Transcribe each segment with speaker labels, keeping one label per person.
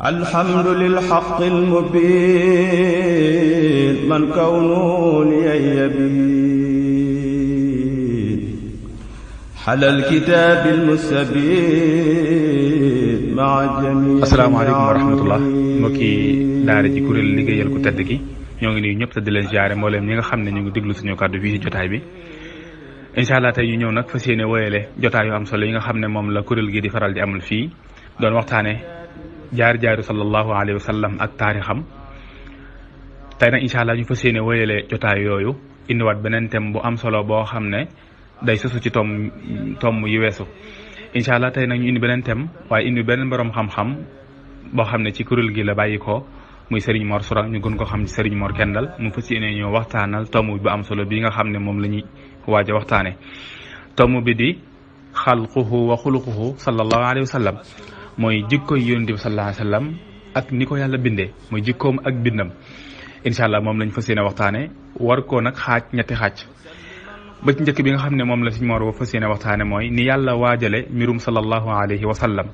Speaker 1: الحمد للحق المبين من كونه لي يبين حل الكتاب المستبين مع الجميع.
Speaker 2: asalaamaaleykum wa rahmatullah mbokki daara ji kuréel liggéeyal ku tedd gi ñoo ngi nuyu ñëpp te di leen ziare mbooleem ñi nga xam ne ñu ngi déglu suñu kàddu fii ci jotaay bi. incha allah tey ñu ñëw nag fas yéene woyale jotaay yu am solo yi nga xam ne moom la kuréel gi di faral di amul fii doon waxtaane jaar-jaaru sallallahu alayhi wa sallam ak taarixam. tey nag incha allah ñu fas yéene woyale jotaay yooyu indiwaat beneen thème bu am solo boo xam ne day sosu ci tom yu weesu. incha allah tey nag ñu indi beneen thème waaye indi beneen borom xam-xam boo xam ne ci kuréel gi la bàyyi ko muy Serigne Mor Sourang ñu gën ko xam ci Serigne Mor Kendal mu fas yéene ñëw waxtaanal tomb bu am solo bi nga xam ne moom la ñuy waaj a waxtaane tomb bi di xalquhu wa xuluquhu sallallahu alayhi wa sallam mooy jikkoy yonent bi sallallahu alayhi wa sallam ak ni ko yàlla bindee mooy jikkoom ak bindam. incha allah moom lañ fas yéene waxtaane war koo nag xaaj ñetti xaaj. ba ci njëkk bi nga xam ne moom la Serigne Mor ba fas yéene waxtaane mooy ni yàlla waajale mbirum sallallahu alayhi wa sallam.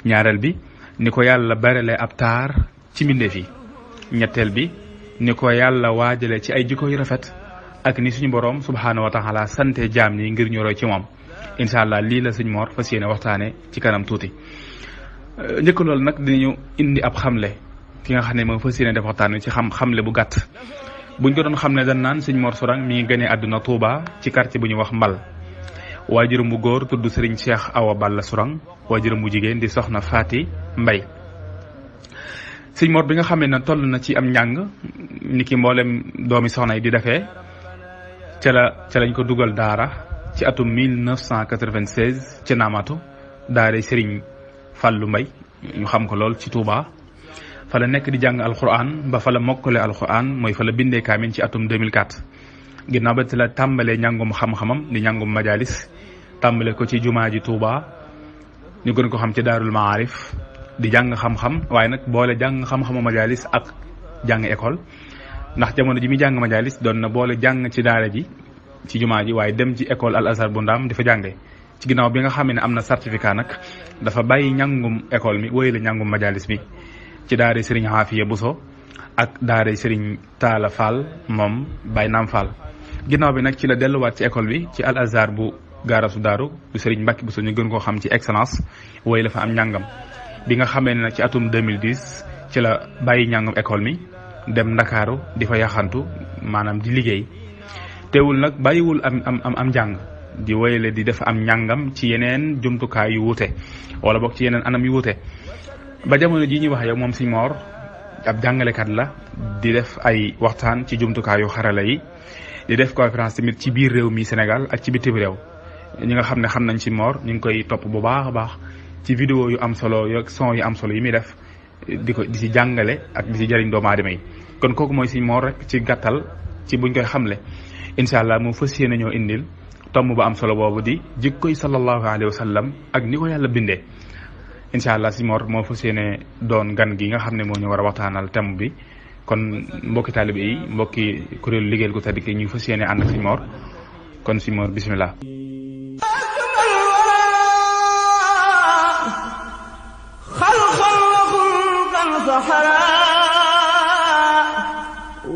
Speaker 2: ñaareel bi ni ko yàlla barale ab taar ci mbindeef yi. ñetteel bi ni ko yàlla waajale ci ay jikko yu rafet ak ni suñu borom subhaanahu wa taala sante jaam ñi ngir ñu roy ci moom. incha allah lii la Serigne Mor fas yéene waxtaane ci kanam tuuti. njëkk loolu nag dinañu indi ab xamle ki nga xam ne moom fas yéene def waxtaan ci xamle bu gàtt. buñ ko doon xam ne dañ naan Serigne Mor Sourang mi ngi gënee àdduna Touba ci quartier bu ñuy wax Mbal. waajuram bu góor tudd Serigne Cheikh Awa Balla Sourang waajuram bu jigéen di soxna Faati Mbay. Serigne Mor bi nga xam ne toll na ci am njàng ni ki mboolem doomi soxna yi di defee ca lañ ko dugal daara ci atum 1996 ci Naamatu daara Serigne Fallou Mbay ñu xam ko lool ci Touba. fa la nekk di jàng alquran ba fa la mokkale alquran mooy fa la bindee kaamin ci atum 2004 ginnaaw ba ci la tàmbalee njàngum xam-xamam di njàngum majalis tàmbale ko ci jumaa ji Touba ñu gën ko xam ci daarul maarif di jàng xam-xam waaye nag boole jàng xam-xamu majalis ak jàng école ndax jamono ji muy jàng majalis doon na boole jàng ci daara ji ci jumaa ji waaye dem ci école al azhar bu ndaam di fa jàngee. ci ginnaaw bi nga xam ne am na certificat nag dafa bàyyi njàngum école mi wéy la njàngum majalis mi ci daara Serigne Hafiya Bousso ak daara Serigne Talla Fall moom Baye Naam Fall. ginnaaw bi nag ci la delluwaat ci école bi ci al azhar bu gaarasu daaru bu Serigne Mbacke Bousso ñu gën koo xam ci excellence wéy la fa am njàngam. bi nga xamee ne nag ci atum 2010 ci la bàyyi njàngum école mi dem Ndakaaru di fa yaxantu maanaam di liggéey teewul nag bàyyiwul am njàng di wéyale di def am njàngam ci yeneen jumtukaay yu wuute wala boog ci yeneen anam yu wuute. ba jamono jii ñuy wax yow moom Serigne Mor ab jàngalekat la di def ay waxtaan ci jumtukaayu xarala yi di def conférence tamit ci biir réew mi Sénégal ak ci bitim réew. ñi nga xam ne xam nañ Serigne Mor ñu ngi koy topp bu baax a baax ci vidéo yu am solo yo son yu am solo yi muy def di ci jàngale ak di ci jëriñ doomu aadama yi. kon kooku mooy Serigne Mor rek ci gàttal ci buñ koy xamle incha allah mu fas yéene ñoo indil tomb bu am solo boobu di jikkoy sallallahu alayhi wa sallam ak ni ko yàlla bindee. incha allah Serigne Mor moo fas yéene doon gan gi nga xam ne moo ñu war a waxtaanal thème bi kon mbokki taalibe yi mbokki kuréelu liggéeyal gu tedd ki ñu fas yéene ànd ak Serigne Mor kon Serigne Mor bismillah.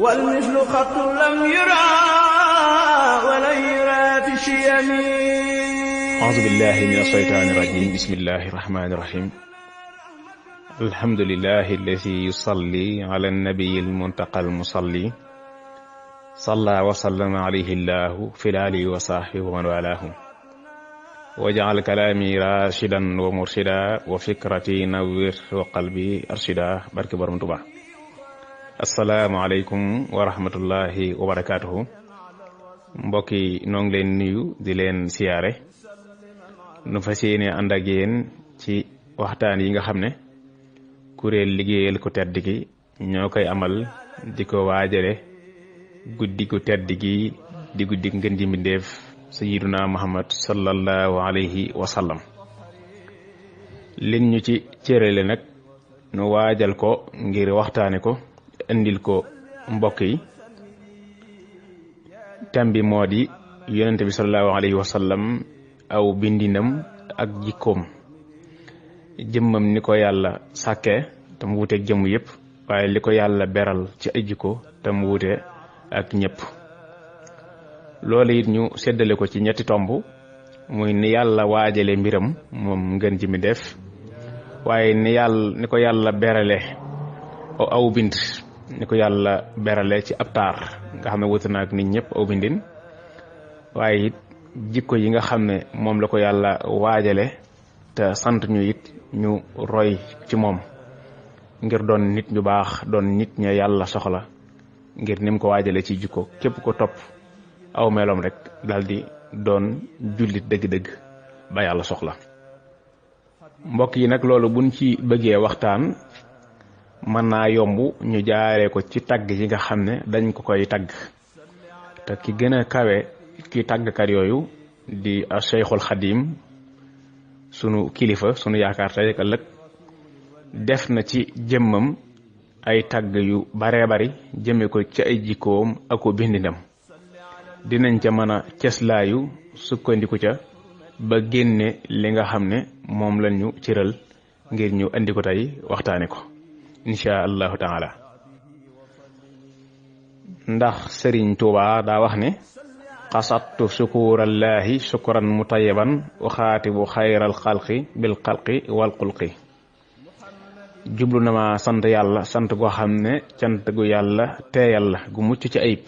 Speaker 1: والمثل خط لم يرى ولن يرى في الشيم.
Speaker 3: أعوذ بالله من الشيطان الرجيم بسم الله الرحمن الرحيم الحمد لله الذي يصلي على النبي المنتقى المصلي صلى وسلم عليه الله في الآل وصحبه ومن والاه وجعل كلامي راشدا ومرشدا وفكرتي نوّر وقلبي أرشدا barke Borom Tuubaa. Assalaamu aleykum wa rahmatullahi wa barakaatuhu. mbokk yi noo ngi leen nuyu di leen siyaare nu fas yéene ànd ak yéen ci waxtaan yi nga xam ne kuréel liggéeyal ku tedd gi ñoo koy amal di ko waajale guddi gu tedd gi di guddi ngeen ji mbindeef sayyiduna Muhammad sallallahu alayhi wa sallam. liñ ñu ci cërale nag nu waajal ko ngir waxtaane ko indil ko mbokk yi. thème bi moo di yonente bi sallallahu alayhi wa sallam aw bindinam ak jikkoom jëmmam ni ko yàlla sàkke te mu wuuteeg jëmm yëpp waaye li ko yàlla beral ci ay jikko te mu wuute ak ñëpp. loolu it ñu séddale ko ci ñetti tomb muy ni yàlla waajale mbiram moom ngeen ji mi def waaye ni ko yàlla berale aw bind ni ko yàlla berale ci ab taar nga xam ne wuute na ak nit ñëpp aw bindin waaye it jikko yi nga xam ne moom la ko yàlla waajale te sant ñu it ñu roy ci moom ngir doon nit ñu baax doon nit ña yàlla soxla ngir nim ko waajale ci jikko képp ko topp aw meloom rek daldi doon jullit dëgg-dëgg ba yàlla soxla. mbokk yi nag loolu buñ ci bëggee waxtaan mën naa yomb ñu jaaree ko ci tagg yi nga xam ne dañ ko koy tagg te ki gën a kawe ki tàggkat yooyu di Cheikhul Xadim sunu kilifa sunu yaakaar tey ak ëllëg def na ci jëmmam ay tagg yu baree bari jëme ko ci ay jikkoom ak ko bindinam dinañ ca mën a cëslaayu sukkandiku ca ba génne li nga xam ne moom lañu cëral ngir ñu andi ko tey waxtaane ko insha allahu taala. ndax Sëriñ Tuubaa daa wax ne qasattu sukurallahi shukran mutayiban uxaatibu xayral xalqi bil xalqi wal xulqi. jublu na ma sant yàlla sant goo xam ne cant gu yàlla teeyal la gu mucc ci ayib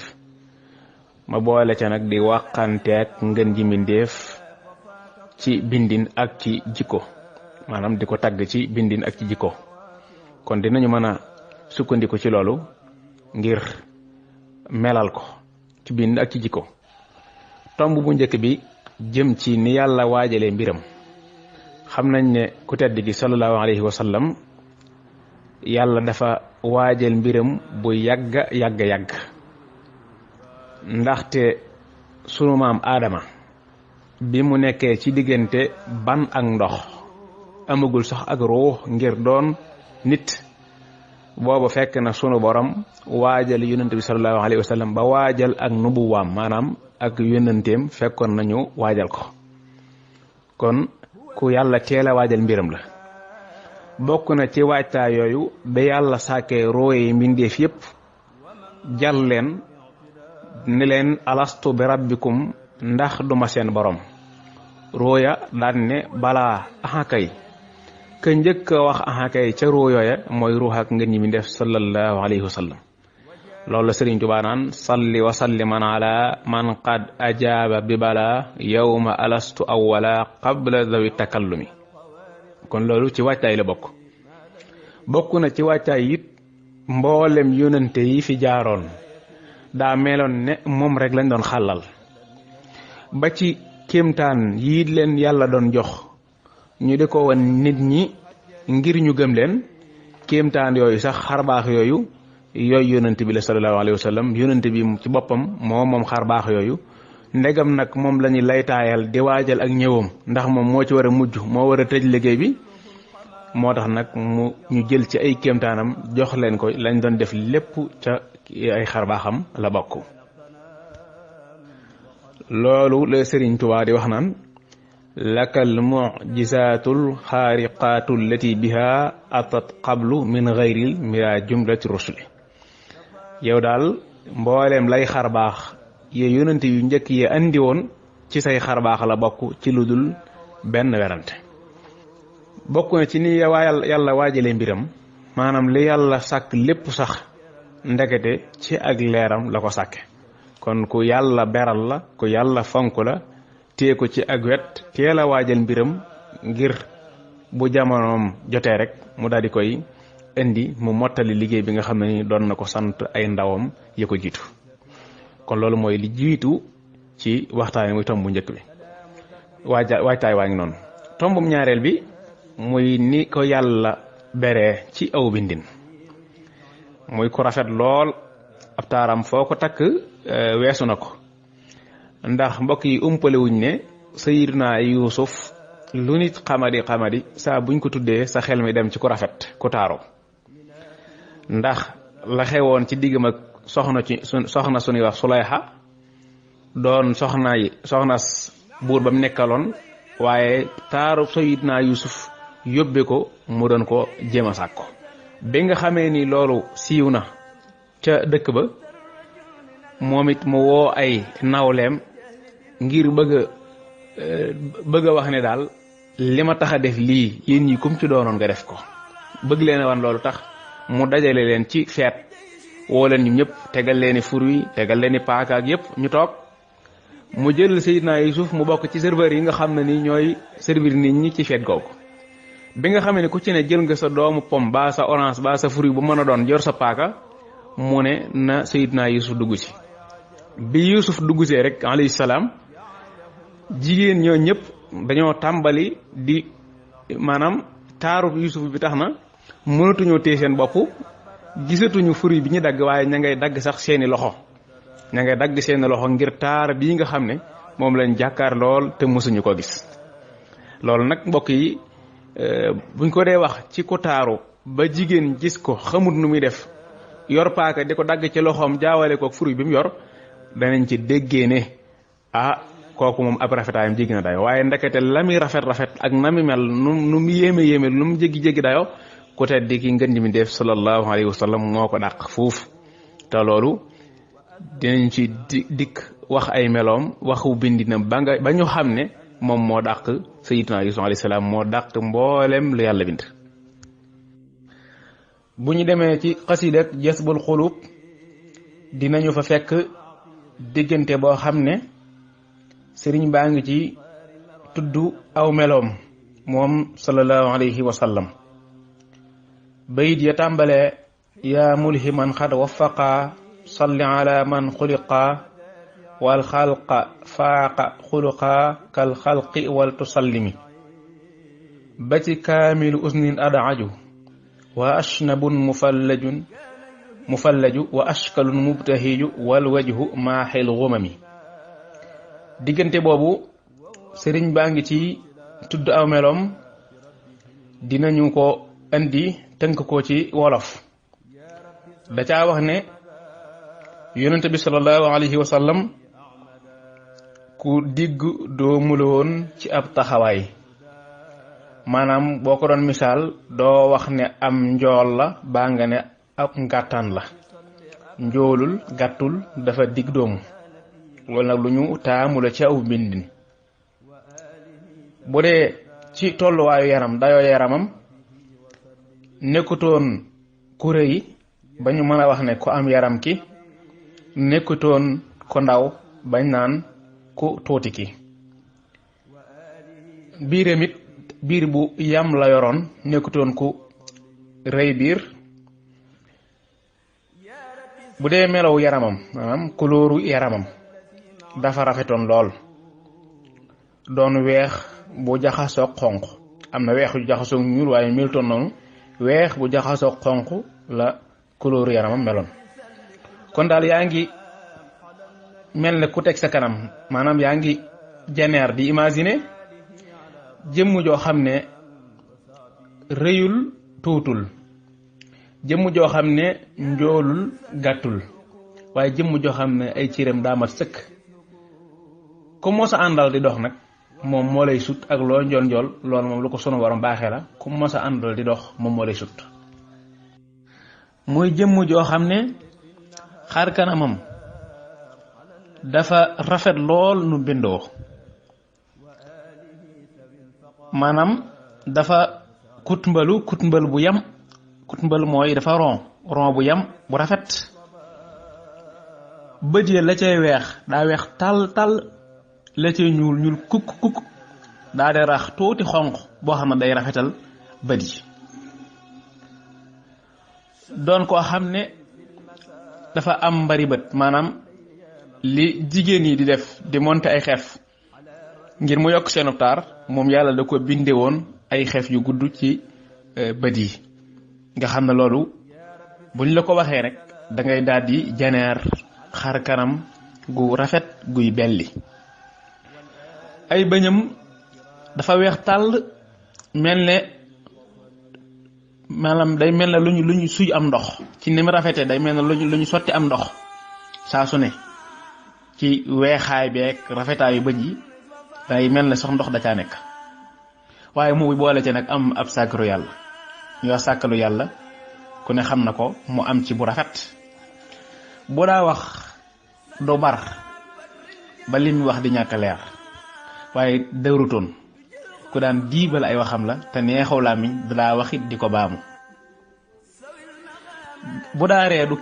Speaker 3: ma boole ca nag di waxanteeg ngeen ji mbindéef ci bindin ak ci jikko maanaam di ko tagg ci bindin ak ci jikko. kon dinañu mën a sukkandiku ci loolu ngir melal ko ci bind ak ci jikko. tomb bu njëkk bi jëm ci ni yàlla waajalee mbiram. xam nañ ne ku tedd gi sallallahu alayhi wa sallam yàlla dafa waajal mbiram bu yàgg ndaxte sunu maam Aadama bi mu nekkee ci diggante ban ak ndox amagul sax ak ruux ngir doon nit booba fekk na sunu borom waajal yonent bi sallallahu alayhi wa sallam ba waajal ak nubuwaam maanaam ak yonenteem fekkoon nañu waajal ko. kon ku yàlla teel a waajal mbiram la. bokk na ci waajtaay yooyu ba yàlla sàkkee rooye mbindeef yépp jal leen ni leen alastu bi rabbikum ndax duma seen borom. rooya daan ne balaa axakay ka njëkk a wax axakay ca rooyooya mooy ruux ak ngeen ñi mi def sallallahu alayhi wa sallam. loolu la Sëriñ Tuubaa naan salli wa salliman ala man qad ajaaba bi bala yawma alastu awwala qabla dawi takallumi. kon loolu ci waajtaay la bokk na ci waajtaay it mboolem yónnante yi fi jaaroon daa meloon ne moom rek lañ doon xàllal ba ci kéemtaan yii leen yàlla doon jox ñu di ko wan nit ñi ngir ñu gëm leen. kéemtaan yooyu sax xarbaax yooyu yónnante bi la sallallahu alayhi wa sallam yónnante bi ci boppam moom xarbaax yooyu ndegam nag moom la ñu laytaayal di waajal ak ñëwam ndax moom moo ci war a mujj moo war a tëj liggéey bi moo tax nag ñu jël ci ay kéemtaanam jox leen ko lañ doon def lépp ca ay xarbaaxam la bokk. loolu la Sëriñ Tuubaa di wax naan lakal mu'jizaatul xaariqaatul lati biha atat qablu min gayril mira jumlati rusuli. yow daal mbooleem lay xarbaax yee yonent yu njëkk yi andi woon ci say xarbaax la bokk ci lu dul benn werante. bokk na ci ni yàlla waajalee mbiram maanaam li yàlla sàkk lépp sax ndekete ci ak leeram la ko sàkke. kon ku yàlla beral la ku yàlla fonk la tee ko ci ak wet teel a waajal mbiram ngir bu jamonoom jotee rek mu daal di koy indi mu mottali liggéey bi nga xam ne ni doon na ko sant ay ndawam ya ko jiitu. kon loolu mooy li jiitu ci waxtaan muy tomb bu njëkk bi waajtaay waa ngi noonu. tombum ñaareel bi muy ni ko yàlla beree ci aw bindin muy ku rafet lool ab taaram foo ko takk weesu na ko. ndax mbokk yi umpale wuñ ne Sayyidina Yuusuf lu nit xamadi saa buñ ko tuddee sa xel mi dem ci ku rafet ku taaru. ndax la xewoon ci diggam ak soxna suñuy wax Sulayxa doon soxna buur ba mu nekkaloon waaye taaru Sayyidina Yuusuf yóbbe ko mu doon ko jéem a sàkko bi nga xamee ni loolu siiw na ca dëkk ba moom it mu woo ay nawleem ngir bëgg a wax ne daal li ma tax a def lii yéen ñi kum ci doonoon nga def ko bëgg leen a wan loolu tax mu dajale leen ci feet woo leen ñu ñëpp tegal leen i fur wi tegal leen i paaka ak yëpp ñu toog mu jël Seydina Yuusuf mu bokk ci serveur yi nga xam ne ni ñooy servir nit ñi ci feet googu bi nga xamee ne ku ci ne jël nga sa doomu pom ba sa orange ba sa fruit bu mën a doon yor sa paaka mu ne na Seydina Yuusuf dugg ci bi Yuusuf dugg see rek alayhi salaam jigéen ñoo ñëpp dañoo tàmbali di maanaam taaru Yuusuf bi tax na mënatuñoo téye seen bopp gisatuñu fruit bi ñu dagg waaye ña ngay dagg sax seeni loxo ña ngay dagg seeni loxo ngir taar bii nga xam ne moom lañ jàkkaar lool te mësuñu ko gis loolu nag mbokk yi buñ ko dee wax ci ko taaru ba jigéen gis ko xamut nu muy def yor paaka di ko dagg ci loxoom jaawale ko fruit bi mu yor danañ ci déggee ne kooku moom ab rafetaayam jéggi na dayo waaye ndekete la muy rafet ak na mi mel nu mu yéeme nu mu jéggi dayo ku tedd ki ngën ji mi def sallallahu alayhi wa sallam moo ko dàq fuuf te loolu dinañ ci dikk wax ay meloom waxu bindina ba ñu xam ne moom moo dàq sayyidina Yuusuf alayhi salaam moo dàq mboolem lu yàlla bind bu ñu demee ci xasidak Jasbul Xuluub dinañu fa fekk diggante boo xam ne sëriñ baa ngi ci tudd aw meloom moom sallallahu alayhi wa sallam bayit ya tàmbalee yaa mulhiman xad wafaqa salli ala man xuliqa wal xalqa faaqa xuluqa kal xalqi wal tusallimi ba ci kaamilu usnin adaju wa ashnabun mufallaju wa ashkalun mubtahiju wal wajhu maaxil xumami diggante boobu sëriñ baa ngi ci tudd aw meloom dinañu ko andi tënk ko ci wolof da caa wax ne yonente bi sallallahu alayhi wa sallam ku digg doomu la woon ci ab taxawaay maanaam boo ko doon misaal doo wax ne am njool la baa nga ne ab ngàttaan la njoolul gàttul dafa digg doomu loolu nag lu ñu taamu la ci aw mbindin bu dee ci tolluwaayu yaram dayoo yaramam nekkutoon ku rëy ba ñu mën a wax ne ku am yaram ki nekkutoon ko ndaw bañ naan ku tuuti ki biiram it biir bu yam la yoroon nekkutoon ku rëy biir bu dee melow yaramam maanaam kulóoru yaramam dafa rafetoon lool doon weex bu jaxasoo xonq am na weex bu jaxasoo ñuul waaye meltoon noonu weex bu jaxasoo xonq la couleur yaramam meloon kon daal yaa ngi mel ne ku teg sa kanam maanaam yaa ngi janeer di imaginer jëmm joo xam ne rëyul tuutul jëmm joo xam ne njoolul gàttul waaye jëmm joo xam ne ay ciiram daa mat sëkk ku mos a àndal di dox nag moom moo lay sut ak loo njool loolu moom lu ko sunu waroon baaxee la ku mos a àndal di dox moom moo lay sut muy jëmm joo xam ne xar kanamam dafa rafet lool nu bindoo maanaam dafa kutmbal bu yam kutmbal mooy dafa ron bu yam bu rafet bët ya la cay weex daa weex tal la cay ñuul kuk daa de rax tuuti xonq boo xam ne day rafetal bët yi doon koo xam ne dafa am mbari bët maanaam li jigéen yi di def di monter ay xef ngir mu yokk seenu taar moom yàlla da ko binde woon ay xef yu gudd ci bët yi nga xam ne loolu buñ la ko waxee rek da ngay daal di janeer xar kanam gu rafet guy belli ay bëñam dafa weex tàll mel ne maanaam day mel ne lu ñu suy am ndox ci ni mu rafetee day mel ne lu ñu sotti am ndox saa su ne ci weexaay beeg rafetaayu bëñ yi day mel ne sax ndox da caa nekk waaye mu boole ca nag am ab sàkkaru yàlla ñu wax sàkkalu yàlla ku ne xam na ko mu am ci bu rafet bu daa wax do bar ba lim wax di ñàkk leer waaye dëwrutoon ku daan diibal ay waxam la te neexaw làmmiñ daa waxit di ko baamu bu daa ree du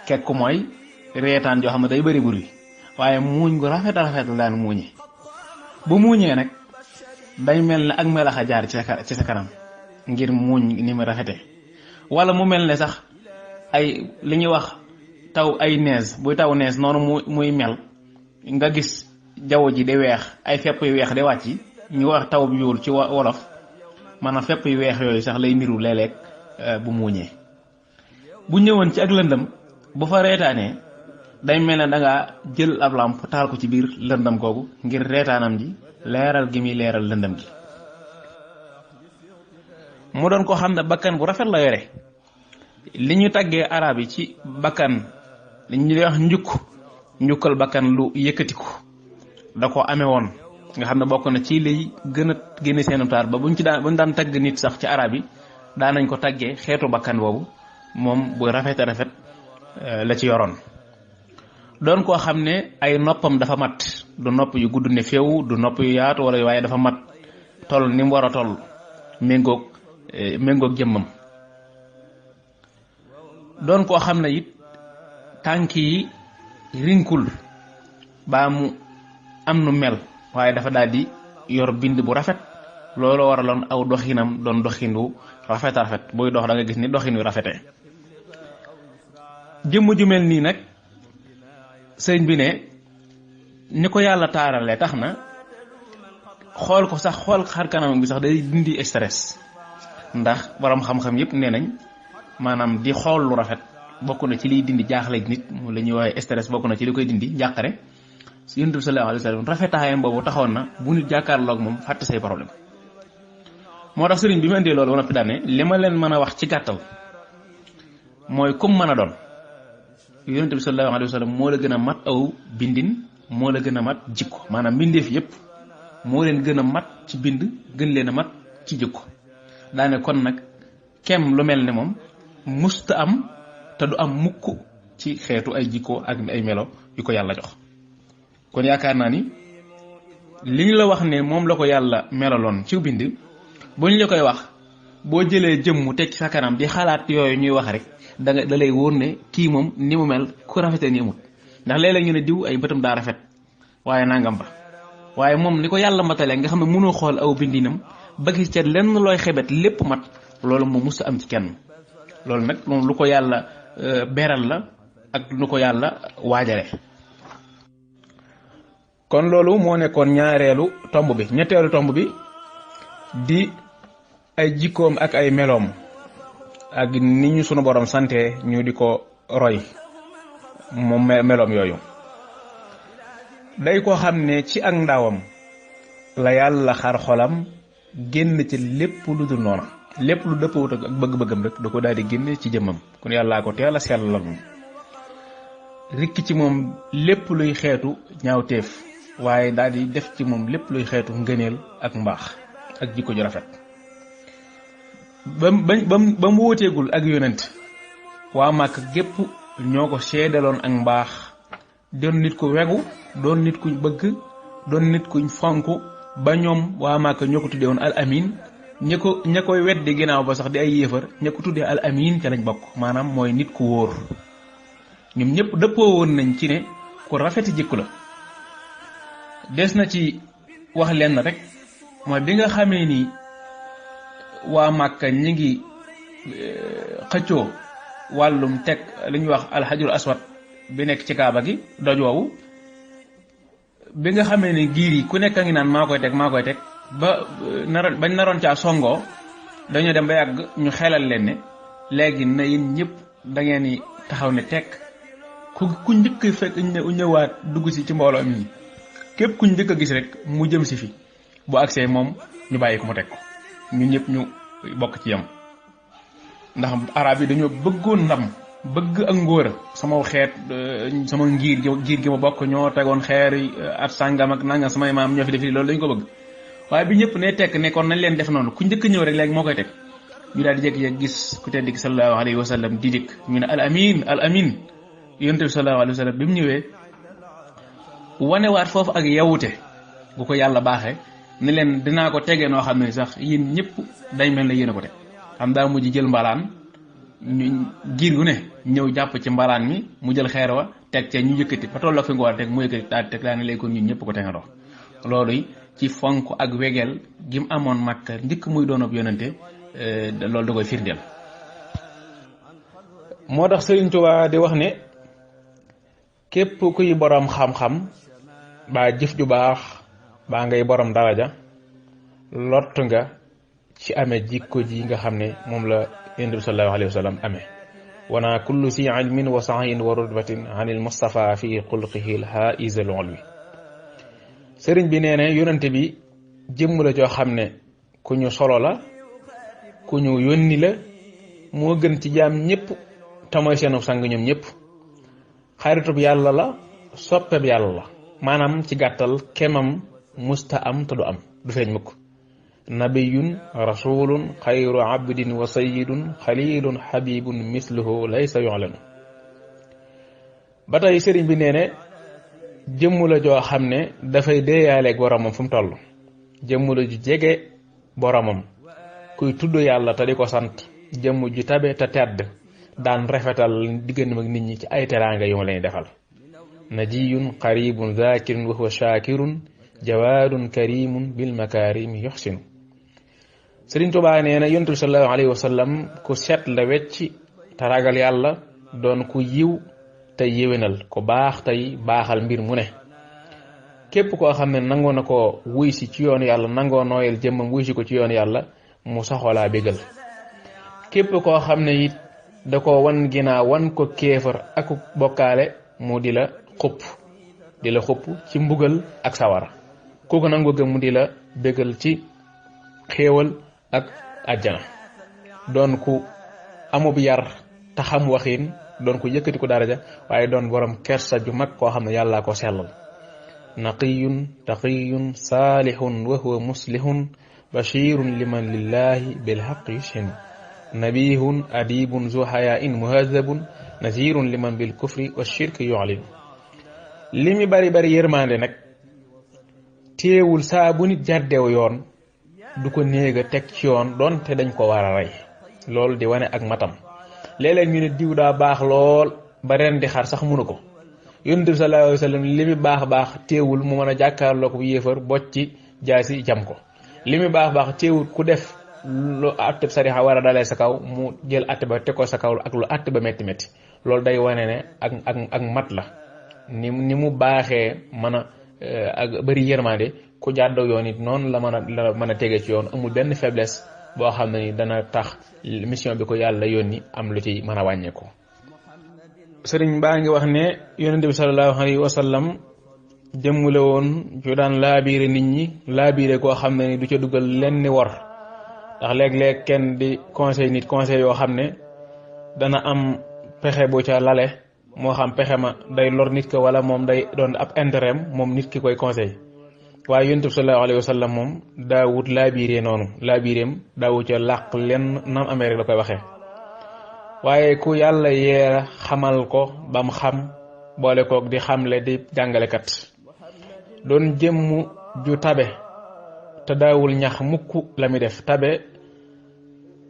Speaker 3: kekku mooy reetaan joo xam ne day bëri buri waaye muuñ gu rafet la daan muuñe bu muuñee nag day mel ne ak melax a jaar ci sa kanam ngir muuñ ni mu rafete wala mu mel ne sax ay li ñuy wax taw ay nees buy taw nees noonu muy mel nga gis jaww ji de weex ay fepp yu weex de wàcc ñu wax taw bi yuul ci wolof maanaam fepp yu weex yooyu sax lay niru léeg-léeg bu muuñee bu ñëwoon ci ak lëndëm bu fa reetaanee day mel ne da ngaa jël ab lamp taal ko ci biir lëndëm googu ngir reetaanam ji leeral gi muy leeral lëndëm gi mu doon ko xam ne bakkan bu rafet la yore li ñu tàggee arab yi ci bakkan li ñuy wax njukkal bakkan lu yëkkatiku da ko amee woon nga xam ne bokk na ci lay gën a génne seenu taar ba buñ daan tagg nit sax ci arab yi daan nañ ko tàggee xeetu bakkan boobu moom bu rafet la ci yoroon doon koo xam ne ay noppam dafa mat du nopp yu gudd ne féew du nopp yu yaatu wala waaye dafa mat toll ni mu war a toll méngoog jëmmam doon koo xam ne it tànk yi rinkul baa mu am nu mel waaye dafa daal di yor bind bu rafet loolu waraloon aw doxinam doon doxinu rafet buy dox da nga gis ni doxin wi rafetee jëmm ju mel nii nag sëñ bi ne ni ko yàlla taaralee tax na xool ko sax xool xar kanam bi sax day dindi stress ndax borom xam-xam yëpp nee nañ maanaam di xool lu rafet bokk na ci liy dindi jaaxle nit mu la ñuy woowee stress bokk na ci li koy dindi njàqare Yonent bi sallallahu alayhi wa sallam rafetaayam boobu taxoon na bu nit jàkkaarloog moom fàtte say problème moo tax sëriñ bi ma indee loolu ba noppi daane li ma leen mën a wax ci gàttal mooy comme mën a doon Yonent bi sallallahu alayhi wa sallam moo la gën a mat aw bindin moo la gën a mat jikko maanaam mbindeef yëpp moo leen gën a mat ci bind gën leen a mat ci jikko daane kon nag kem lu mel ne moom musta am te du am mukk ci xeetu ay jikko ak ay melo yu ko yàlla jox kon yaakaar naa ni li ñu la wax ne moom la ko yàlla melaloon ci bind bu ñu la koy wax boo jëlee jëmm teg ci sa kanam di xalaat yooyu ñuy wax rek da lay wóor ne kii moom ni mu mel ku rafetee ni amut ndax léeg-léeg ñu ne diw ay bëtam daa rafet waaye nangam ba waaye moom ni ko yàlla matalee nga xam ne mënoo xool aw bindinam ba gis ca lenn looy xebet lépp mat loolu moom musta am ci kenn loolu nag moom lu ko yàlla beral la ak lu ko yàlla waajale kon loolu moo nekkoon ñaareelu tomb bi ñetteelu tomb bi di ay jikkoom ak ay meloom ak ni ñu sunu borom sante ñu di ko roy moom meloom yooyu day ko xam ne ci ak ndawam la yàlla xar xolam génn ci lépp lu dul noona lépp lu dëppawut ak bëgg-bëggam rek da ko daal di génne ci jëmmam kon yàllaa ko teel a sellal moom rikk ci moom lépp luy xeetu ñaawteef waaye daal di def ci moom lépp luy xeetu ngëneel ak mbaax ak jikko ju rafet ba mu wóoteegul ak yonent waa Màkka gépp ñoo ko seedaloon ak mbaax doon nit ku wegu doon nit kuñ bëgg doon nit kuñ fonk ba ñoom waa Màkka ñoo ko tuddee woon al amin ña koy weddi ginnaaw ba sax di ay yéefar ña ko tuddee al amin ca lañ bokk maanaam mooy nit ku wóor ñoom ñëpp dëppoo woon nañ ci ne ku rafeti jikko la des na ci wax lenn rek mooy bi nga xamee ni waa Màkka ñi ngi xëccoo wàllum teg li ñuy wax alxajul aswad bi nekk ci kaaba gi doj woowu bi nga xamee ni giir yi ku nekk a ngi naan maa koy teg ba bañ naroon caa songoo dañoo dem ba yàgg ñu xelal leen ne léegi na yéen ñëpp da ngeen ni taxaw ne teg ku njëkk fekk ñëwaat dugg si ci mbooloo mi képp ku njëkk a gis rek mu jëm si fi bu agsee moom ñu bàyyi ko mu teg ko ñun ñëpp ñu bokk ci yam ndax arab yi dañoo bëggoon ndam bëgg ak ngóora sama xeet sama giir gi ma bokk ñoo tegoon xeer at sàngam ak nangam samay maam ñoo fi def loolu dañu ko bëgg waaye bi ñëpp ne tekk ne kon nañ leen def noonu ku njëkk ñëw rek léegi moo koy teg ñu daal di jékki-jékki gis ku tedd ki sallallahu alayhi wa sallam di dikk ñu ne al amin yonent bi sallallahu alayhi wa sallam bi mu ñëwee wanewaat foofu ak yawute bu ko yàlla baaxee ne leen dinaa ko tegee noo xam ne sax yéen ñëpp day mel ne yéen a ko teg xam daa mujj jël mbalaan ñu giir gu ne ñëw jàpp ci mbalaan mi mu jël xeer wa teg ca ñu yëkkati ba tolloo fi nga war a teg mu yëkkati daal teg daa ne léegi kon ñun ñëpp ko tegandoo loolu ci fonk ak wegeel gi mu amoon Makka njëkk muy doon ab yonente loolu da koy firndeel. moo tax Sëriñ Tuubaa di wax ne képp kuy borom xam-xam baa jëf ju baax baa ngay borom daraja lott nga ci amee jikko ji nga xam ne moom la Yonent bi sallallahu alayhi wa sallam amee wana kullu si ilmin wa sahin wa rutbatin anil Mustafa fi xulqihi l haizal ulwi sëriñ bi nee ne yonente bi jëmm la joo xam ne ku ñu solo la ku ñu yónni la moo gën ci jaam ñëpp te mooy seenu sang ñoom ñëpp xaritub yàlla la soppeb yàlla la maanaam ci gàttal kemam musta am te du am du feeñ mukk nabiyun rasulun xayru abdin wa sayidun xalilun xabibun misluhu laysa yu'lanu ba tey sëriñ bi nee ne jëmm la joo xam ne dafay deeyaaleeg boromam fu mu toll jëmm la ju jege boromam kuy tudd yàlla te di ko sant jëmm ju tabe te tedd daan rafetal diggante ak nit ñi ci ay teraanga yu ma leen defal najiyun qaribun zakirun wa huwa shakirun jawaadun karimun bil makarimi yuxsinu Sëriñ Tuubaa nee na Yonent bi sallallahu alayhi wa sallam ku set la wecc te ragal yàlla doon ku yiw te yéwénal ko baax tey baaxal mbir mu ne képp koo xam ne nangoo na ko wuy si ci yoon yàlla nangoo nooyal jëmmam wuy si ko ci yoon yàlla mu saxolaa bégal képp koo xam ne it da ko wan ginnaaw wan ko kéefar ak bokkaale mu di la xupp ci mbugal ak sawara kooku nangoo gëm mu di la bégal ci xéewal ak àjjana doon ku amub yar te xam waxin doon ku yëkkati ko daraja waaye doon borom kersa ju mag koo xam ne yàllaa ko sellal naqiyun taqiyun saalihun wa huwa muslihun bashirun liman lillahi bilhaq yushinu nabihun adibun zu hayain muhazabun nazirun liman bil kufri wa shirki yu'linu li mi bari yërmande nag téewul saa bu nit jardew yoon du ko néega teg ci yoon doon te dañ ko war a rey loolu di wane ak matam léeg-léeg ñu ne diw daa baax lool ba ren di xar sax mënu ko Yonent bi sallallahu alayhi wa sallam li mi baax téewul mu mën a jàkkaarloo ko bu yéefar bocc ci jaasi jam ko li mi baax téewul ku def lu àtte sarixa war a dalee sa kaw mu jël àtte ba teg ko sa kaw ak lu àtte ba métti loolu day wane ne ak mat la ni mu baaxee mën a ak bëri yërmande ku jàddaw yoon it noonu la mën a tege ci yoon amul benn faiblesse boo xam ne ni dana tax mission bi ko yàlla yónni am lu ci mën a wàññeeku. sëriñ baa ngi wax ne yonent bi sallallahu alayhi wa sallam jëmmule woon ju daan laabiire nit ñi laabiire koo xam ne ni du ca dugal lenn ni wor ndax léeg-léeg kenn di conseil yoo xam ne dana am pexe bu ca lale moo xam pexe ma day lor nit ko wala moom day doon ab intérêt moom nit ki koy conseil waaye Yonent bi sallallahu alayhi wa sallam moom daawut laabiire noonu laabiireem daawu ca làq lenn nam amee rek la koy waxee waaye ku yàlla yeera xamal ko bam xam boole kook di xamle di jàngalekat doon jëmm ju tabe te daawul ñax mukk la mi def tabe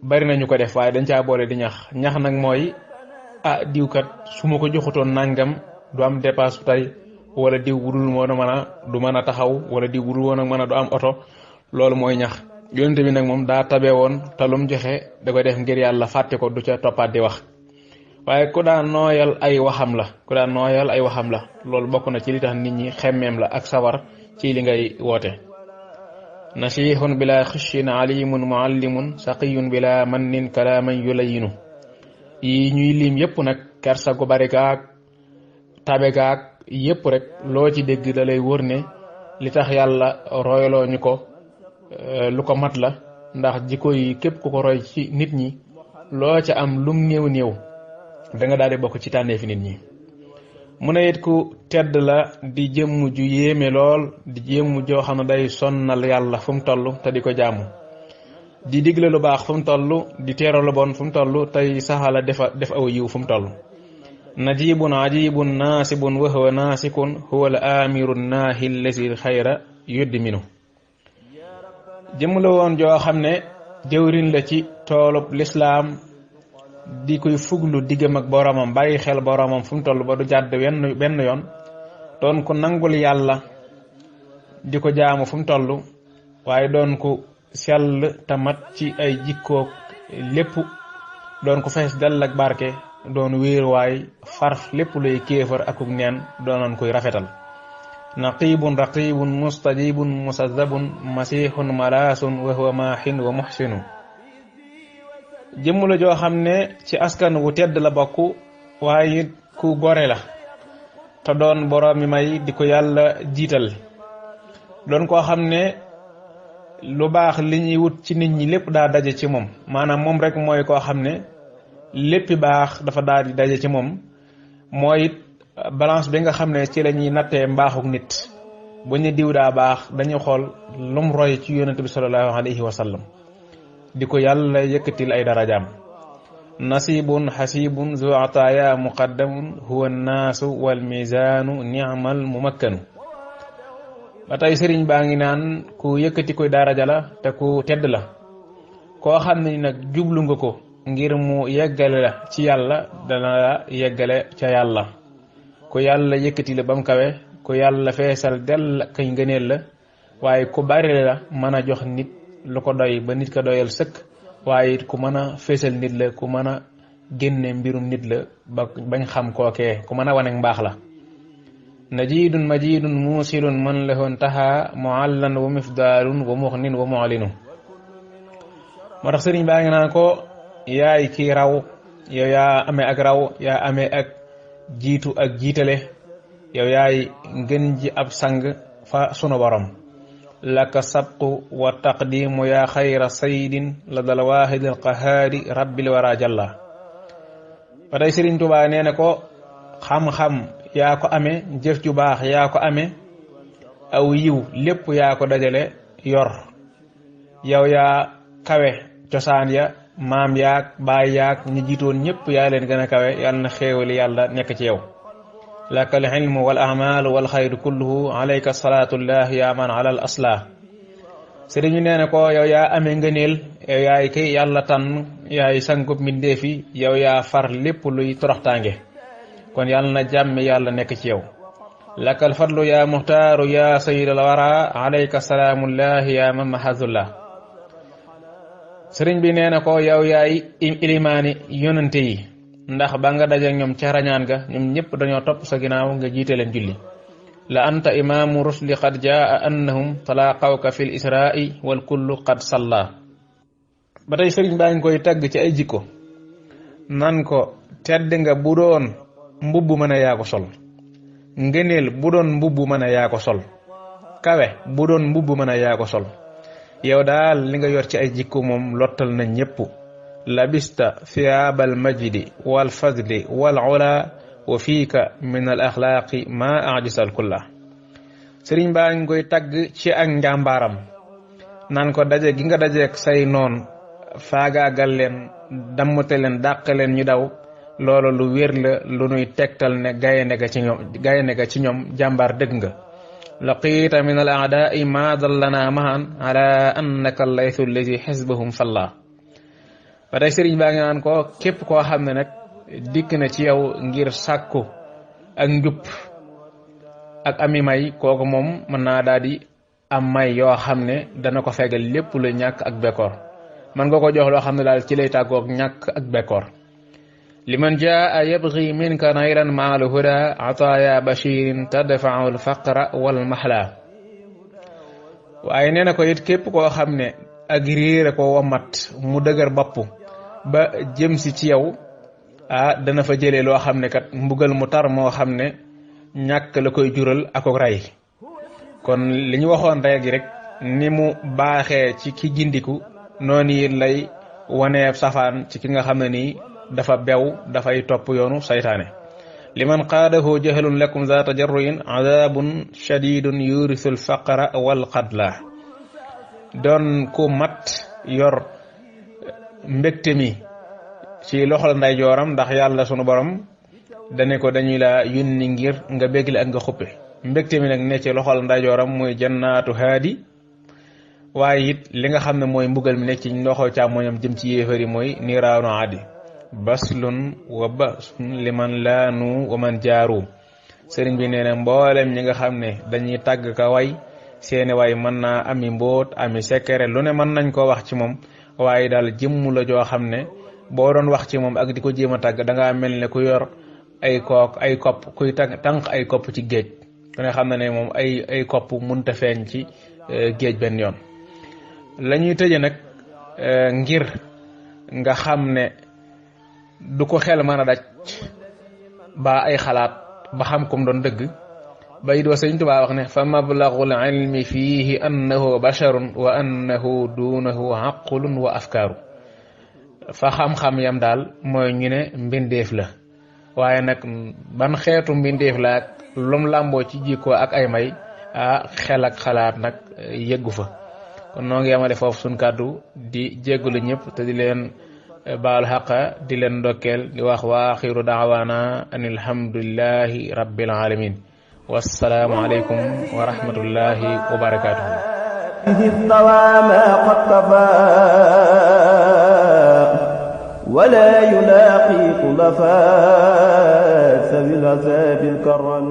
Speaker 3: bari nañu ko def waaye dañ caa boole di ñax nag mooy diwkat su ma ko joxutoon nangam du am dépasse tey wala diw wudul woon du mën a taxaw wala diw wudul woon mën a du am oto loolu mooy ñax Yonent bi nag moom daa tabe woon te lum joxe da koy def ngir yàlla fàtte ko du ca toppaat di wax waaye ku daan nooyal ay waxam la loolu bokk na ci li tax nit ñi xemmeem la ak sawar ci li ngay woote nasihun bila xishin alimun muallimun saqiyun bila mannin kalaaman yulayinu yi ñuy lim yépp nag kersa gu bari gaag tabe gaag yépp rek loo ci dégg da lay wóor ne li tax yàlla royloo ñu ko lu ko mat la ndax jikko yi képp ku ko roy ci nit ñi loo ca am lum néew da nga daal di bokk ci tànnee fi nit ñi mu ne it ku tedd la di jëmm ju yéeme lool di jëmm joo xam ne day sonnal yàlla fu mu toll te di ko jaamu di digle lu baax fu mu toll di teero lu bon fu mu toll tey saxala def aw yiw fu mu toll najibun ajibun naasibun wa huwa naasikun huwa al amiru naahi allazi xayra yuddi minu jëmm la woon joo xam ne jëwrin la ci toolub lislaam di koy fuglu diggam ak boromam bàyyi xel boromam fu mu toll ba du jàdd benn yoon doon ko nangul yàlla di ko jaamu fu mu toll waaye doon ko sell tamat ci ay jikkoog lépp doon ko fees dell ak barke doon wéeruwaay far lépp luy kéefar akuk neen doonoon koy rafetal naqibun raqibun mustajibun musazabun masihun malaasun wa huwa maahin wa muhsinu jëmm la joo xam ne ci askan wu tedd la bokk waaye ku gore la te doon borom mi may di ko yàlla jiital doon koo xam ne lu baax li ñuy wut ci nit ñi lépp daa daje ci moom maanaam moom rek mooy koo xam ne léppi baax dafa daal di daje ci moom mooy it balance bi nga xam ne ci la ñuy nattee mbaaxuk nit bu ñu diw daa baax dañu xool lum roy ci yonent bi sallallahu alayhi wa sallam di ko yàlla yëkkatil ay darajaam nasibun xasibun zu ataaya muqaddamun huwa naasu wal mizaanu ni'mal mumakkanu ba tey sëriñ baa ngi naan ku yëkkati koy daraja la te ku tedd la koo xam ne nag jublu nga ko ngir mu yeggale la ci yàlla dana la yeggale ca yàlla ku yàlla yëkkati la bam kawe ku yàlla feesal dell kay ngëneel la waaye ku bari la mën a jox nit lu ko doy ba nit ko doyal sëkk waaye it ku mën a feesal nit la ku mën a génne mbirum nit la ba bañ xam kookee ku mën a wane mbaax la najidun majidun muusilun man lahun taha muallan wa mifdaalun wa muxnin wa mu'linu moo tax sëriñ baa ngi naan ko yaay kii raw yow yaa amee ak raw yaa amee ak jiitu ak jiitale yow yaay ngën ji ab sang fa sunu borom laka sabqu wa taqdimu yaa xayra saydin la dal waahidil qahaari rabbil wara jalla ba tey sëriñ Tuubaa nee na ko xam-xam yaa ko amee jëf ju baax yaa ko amee aw yiw lépp yaa ko dajale yor yow yaa kawe cosaan ya maam yaag baay yaag ñi jiitoon ñëpp yaa leen gën a kawe yàlla na xéewali yàlla nekk ci yow laka al ilmu wal ahmalu wal xayru kulluhu alayka salaatullah yaa man ala al aslah sëriñu nee na ko yow yaa amee ngëneel yow yaay kay yàlla tànn yaay sangub mbindeefi yow yaa far lépp luy toroxtaange kon yàlla na jàmm yàlla nekk ci yow laka al fadlu yaa muxtaaru yaa sayyid al wara alayka salaamullah yaa man mahazullah sëriñ bi nee na ko yow yaay ilimaani yonante yi ndax ba nga daje ñoom ca rañaan ga ñoom ñëpp dañoo topp sa ginnaaw nga jiite leen julli la anta imaamu rusli qad jaa annahum talaqawka fil isra'i wal kullu qad salla ba tey sëriñ baa ngi koy tagg ci ay jikko nan ko tedd nga bu doon mbubb mën a yaa ko sol ngëneel bu doon mbubb mën a yaa ko sol kawe bu doon mbubb mën a yaa ko sol yow daal li nga yor ci ay jikko moom lottal na ñëpp labista thiyaabal majdi wal fadli wal ula wa fiika min al axlaaqi ma ajisal kulla sëriñ baa ngi koy tagg ci ak njàmbaaram naan ko daje gi nga dajeek say noon faagaagal leen dammate leen dàq leen ñu daw loolu lu wér la lu nuy tegtal ne gaynde ga ci ñoom jàmbaar dëgg nga laqiita min al aadaai ma dallana mahan ala annaka allaytu allazi xisbahum falla ba tey sëriñ baa ngi naan ko képp koo xam ne nag dikk na ci yow ngir sàkku ak njub ak ami may kooku moom mën naa daal di am may yoo xam ne dana ko fegal lépp lu ñàkk ak bekkoor man nga ko jox loo xam ne daal ci lay tàggoog ñàkk ak bekkoor liman jaa yabgi minka nayran maal huda ataaya bashirin tadfau alfaqra wal mahla waaye nee na ko it képp koo xam ne ak réere ko wamat mu dëgër bopp ba jëm si ci yow dana fa jëlee loo xam ne kat mbugal mu tar moo xam ne ñàkk la koy jural ak ray kon li ñu waxoon rek ni mu baaxee ci ki gindiku noonu it lay waneeb safaan ci ki nga xam ne nii dafa bew dafay topp yoonu saytaane liman qaadahu jahlun lakum za tajarruin adabun shadidun yurisul faqra wal qadla doon ku mat yor mbégte mi ci loxol ndeyjooram ndax yàlla sunu borom dane ko dañuy la yónni ngir nga bégle ak nga xuppe mbégte mi nag ne ci loxol ndeyjooram mooy jannaatu haadi waaye it li nga xam ne mooy mbugal mi nekk ci loxo càmmoñam jëm ci yéefari mooy niiraanu aadi baslun wa basun liman laanu wa man jaaru sëriñ bi nee na mboolem ñi nga xam ne dañuy tàgg ka way seeni way mën naa ami mbóot ami sekere lu ne mën nañ koo wax ci moom waaye daal jëmm la joo xam ne boo doon wax ci moom ak di ko jéem a tàgg da ngaa mel ne ku yor ay kopp kuy tànq ay kopp ci géej da nga xam ne moom ay kopp munta feeñ ci géej benn yoon la ñuy tëje nag ngir nga xam ne du ko xel mën a daj ba ay xalaat ba xam kum doon dëgg bay doo Sëriñ Tuubaa wax ne fa mablagul ilmi fiihi annahu basharun wa annahu duunahu aqlun wa afkaaru fa xam-xam yam daal mooy ñu ne mbindeef la waaye nag ban xeetu mbindeef la ak lum làmboo ci jikko ak ay may xel ak xalaat nag yeggu fa kon noo ngi yamale foofu suñ kàddu di jéggulu ñëpp te di leen baal xaqa di leen ndokkeel di wax wa axiru daawaana an alhamdulillahi rabbil alamin wassalaamu aleykum wa rahmatullahi wa barakatuhu
Speaker 1: ولا يلاقي طلفاء ذوي العذاب الكرم